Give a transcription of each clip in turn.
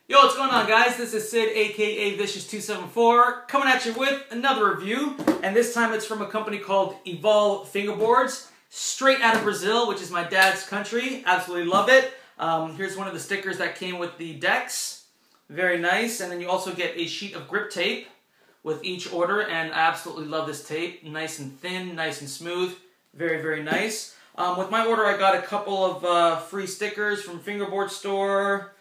Yo, what's going on, guys? This is Sid, aka Vicious274, coming at you with another review, and this time it's from a company called Evolve Fingerboards, straight out of Brazil, which is my dad's country. Absolutely love it. Here's one of the stickers that came with the decks. Very nice. And then you also get a sheet of grip tape with each order, and I absolutely love this tape. Nice and thin, nice and smooth. Very, very nice. With my order, I got a couple of free stickers from Fingerboard Store,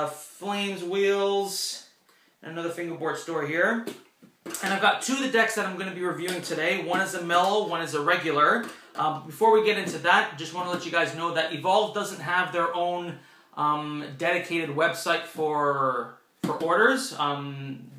Flames Wheels, and another fingerboard store here. And I've got two of the decks that I'm going to be reviewing today. One is a mellow, one is a regular. Before we get into that, just want to let you guys know that Evolve doesn't have their own dedicated website for orders.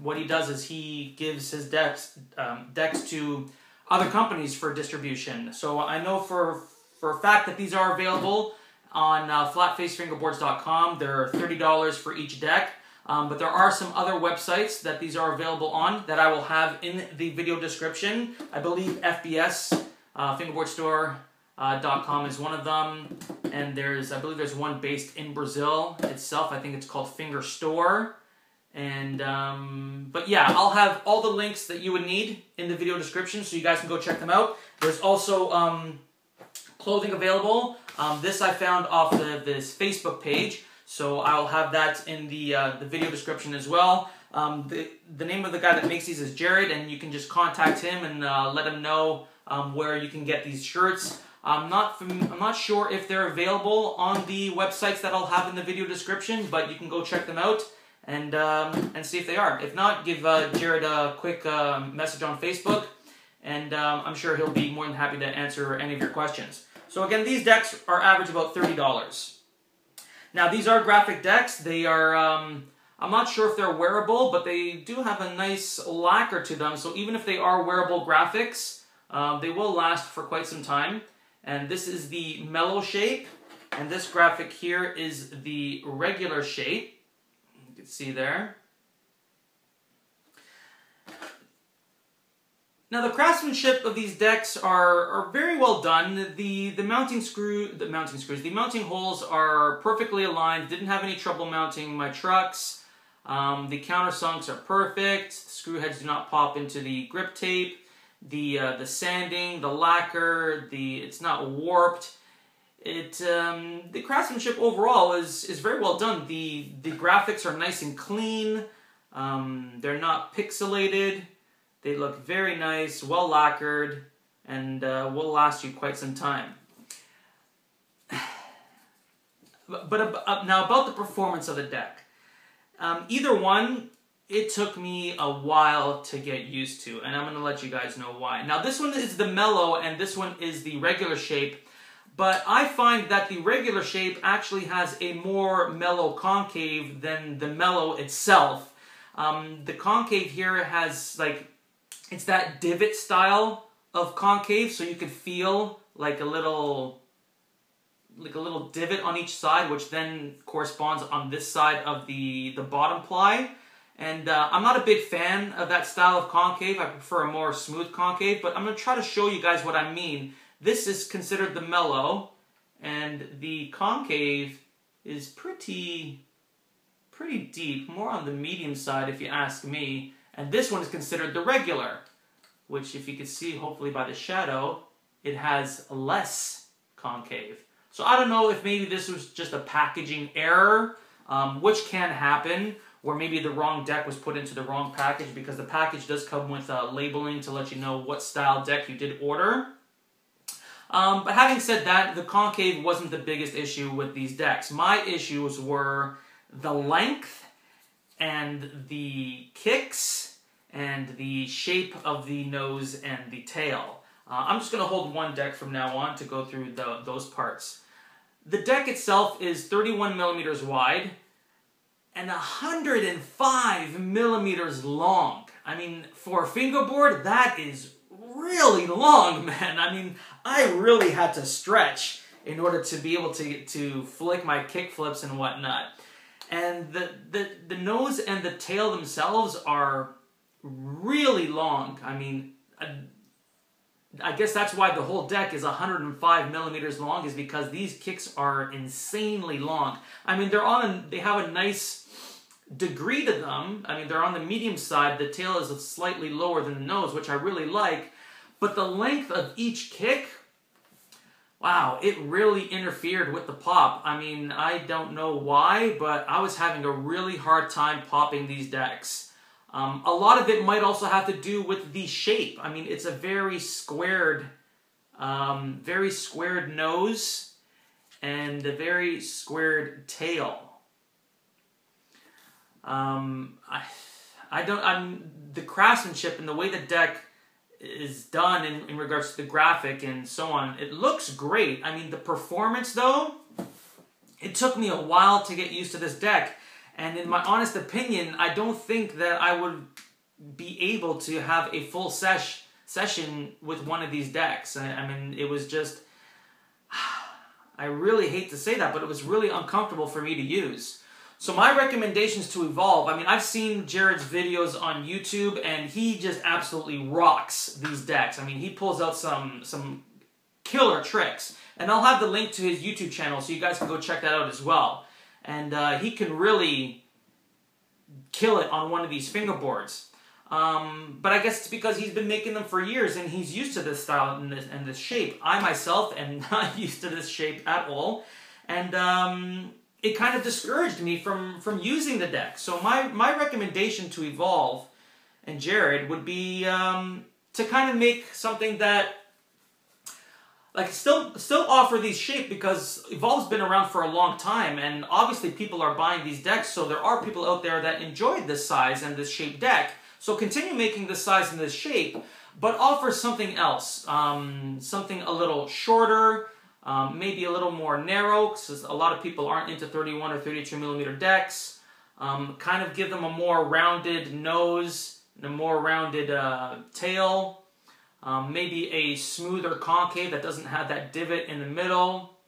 What he does is he gives his decks to other companies for distribution. So I know for a fact that these are available on flatfacefingerboards.com. They're $30 for each deck. But there are some other websites that these are available on that I will have in the video description. I believe FBS, fingerboardstore.com is one of them. And I believe there's one based in Brazil itself. I think it's called Finger Store. And, but yeah, I'll have all the links that you would need in the video description so you guys can go check them out. There's also clothing available. This I found off this Facebook page, so I'll have that in the video description as well. The name of the guy that makes these is Jared, and you can just contact him and let him know where you can get these shirts. I'm not sure if they're available on the websites that I'll have in the video description, but you can go check them out and see if they are. If not, give Jared a quick message on Facebook, and I'm sure he'll be more than happy to answer any of your questions. So again, these decks are average about $30. Now these are graphic decks. They are, I'm not sure if they're wearable, but they do have a nice lacquer to them. So even if they are wearable graphics, they will last for quite some time. And this is the mellow shape, and this graphic here is the regular shape. You can see there. Now the craftsmanship of these decks are very well done. The mounting holes are perfectly aligned. Didn't have any trouble mounting my trucks. The countersunks are perfect. The screw heads do not pop into the grip tape. The sanding, the lacquer, it's not warped. The craftsmanship overall is very well done. The graphics are nice and clean. They're not pixelated. They look very nice, well lacquered, and will last you quite some time. But now about the performance of the deck. Either one, it took me a while to get used to, and I'm going to let you guys know why. Now this one is the mellow, and this one is the regular shape, but I find that the regular shape actually has a more mellow concave than the mellow itself. The concave here has it's that divot style of concave, so you could feel like a little divot on each side, which then corresponds on this side of the bottom ply. And I'm not a big fan of that style of concave. I prefer a more smooth concave, but I'm going to try to show you guys what I mean. This is considered the mellow, and the concave is pretty deep, more on the medium side if you ask me. And this one is considered the regular, which if you can see, hopefully by the shadow, it has less concave. So I don't know if maybe this was just a packaging error, which can happen, or maybe the wrong deck was put into the wrong package, because the package does come with labeling to let you know what style deck you did order. But having said that, the concave wasn't the biggest issue with these decks. My issues were the length, and the kicks, and the shape of the nose and the tail. I'm just going to hold one deck from now on to go through those parts. The deck itself is 31 millimeters wide and 105 millimeters long. I mean, for a fingerboard, that is really long, man. I mean, I really had to stretch in order to be able to flick my kick flips and whatnot. And the nose and the tail themselves are really long. I mean, I guess that's why the whole deck is 105 millimeters long, is because these kicks are insanely long. I mean, they have a nice degree to them. I mean, they're on the medium side. The tail is slightly lower than the nose, which I really like. But the length of each kick, wow, it really interfered with the pop. I mean, I don't know why, but I was having a really hard time popping these decks. A lot of it might also have to do with the shape. I mean, it's a very squared nose and a very squared tail. The craftsmanship and the way the deck is done in regards to the graphic and so on, it looks great. I mean, the performance though, it took me a while to get used to this deck. And in my honest opinion, I don't think that I would be able to have a full session with one of these decks. I mean, it was just, I really hate to say that, but it was really uncomfortable for me to use. So my recommendations to Evolve, I mean, I've seen Jared's videos on YouTube, and he just absolutely rocks these decks. I mean, he pulls out some killer tricks. And I'll have the link to his YouTube channel, so you guys can go check that out as well. And he can really kill it on one of these fingerboards. But I guess it's because he's been making them for years, and he's used to this style and this shape. I myself am not used to this shape at all. And it kind of discouraged me from using the deck. So my recommendation to Evolve and Jared would be to kind of make something that, like, still offer these shape, because Evolve's been around for a long time, and obviously people are buying these decks, so there are people out there that enjoyed this size and this shape deck. So continue making this size and this shape, but offer something else, something a little shorter, maybe a little more narrow, because a lot of people aren't into 31 or 32 millimeter decks. Kind of give them a more rounded nose and a more rounded tail. Maybe a smoother concave that doesn't have that divot in the middle.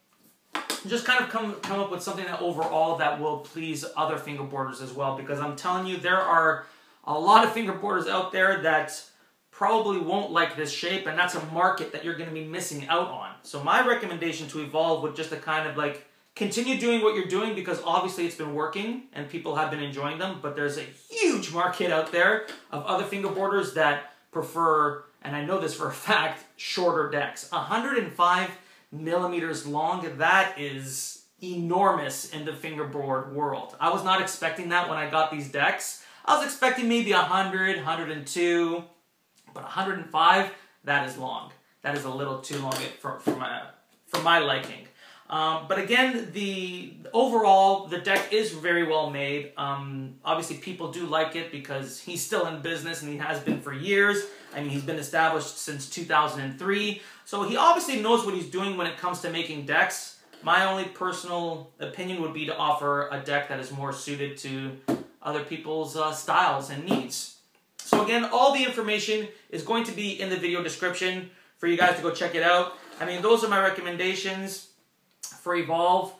Just kind of come up with something that overall that will please other fingerboarders as well, because I'm telling you, there are a lot of fingerboarders out there that probably won't like this shape, and that's a market that you're going to be missing out on. So my recommendation to Evolve would just to kind of like continue doing what you're doing, because obviously it's been working and people have been enjoying them, but there's a huge market out there of other fingerboarders that prefer, and I know this for a fact, shorter decks. 105 millimeters long, that is enormous in the fingerboard world. I was not expecting that when I got these decks. I was expecting maybe 100, 102, but 105, that is long. That is a little too long for my liking. But again, overall, the deck is very well made. Obviously, people do like it because he's still in business, and he has been for years. I mean, he's been established since 2003. So he obviously knows what he's doing when it comes to making decks. My only personal opinion would be to offer a deck that is more suited to other people's styles and needs. So again, all the information is going to be in the video description for you guys to go check it out. I mean, those are my recommendations for Evolve.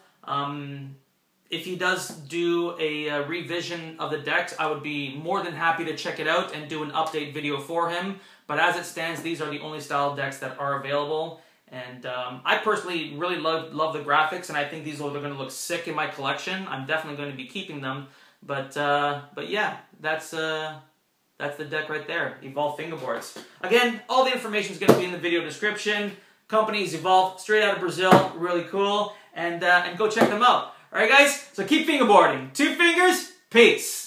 If he does do a revision of the decks, I would be more than happy to check it out and do an update video for him. But as it stands, these are the only style decks that are available. And I personally really love the graphics, and I think these are going to look sick in my collection. I'm definitely going to be keeping them. But yeah, that's the deck right there, Evolve Fingerboards. Again, all the information is going to be in the video description. Company is Evolve, straight out of Brazil, really cool, and go check them out. All right, guys, so keep fingerboarding. 2 fingers, peace.